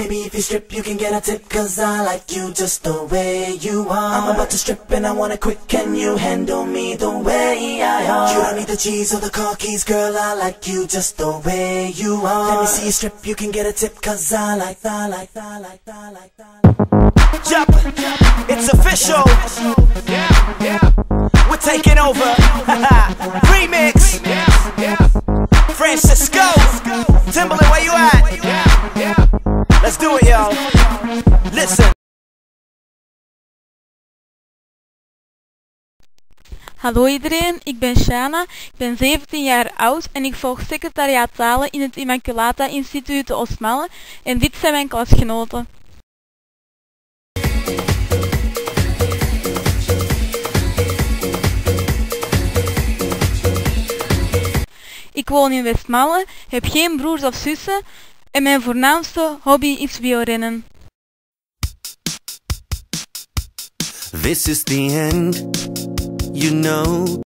Baby, if you strip, you can get a tip, cause I like you just the way you are. I'm about to strip and I want it quick, can you handle me the way I are? You don't need the G's or the car keys, girl, I like you just the way you are. Let me see you strip, you can get a tip, cause I like. Jump, it's official. We're taking over. Remix. Francisco. Timberland, where you at? Let's do it, y'all. Listen. Hallo iedereen, ik ben Shana, ik ben 17 jaar oud en ik volg secretariaat talen in het Immaculata Instituut te Oostmalle en dit zijn mijn klasgenoten. Ik woon in Westmalle, heb geen broers of zussen en mijn voornaamste hobby is wielrennen. This is the end, you know.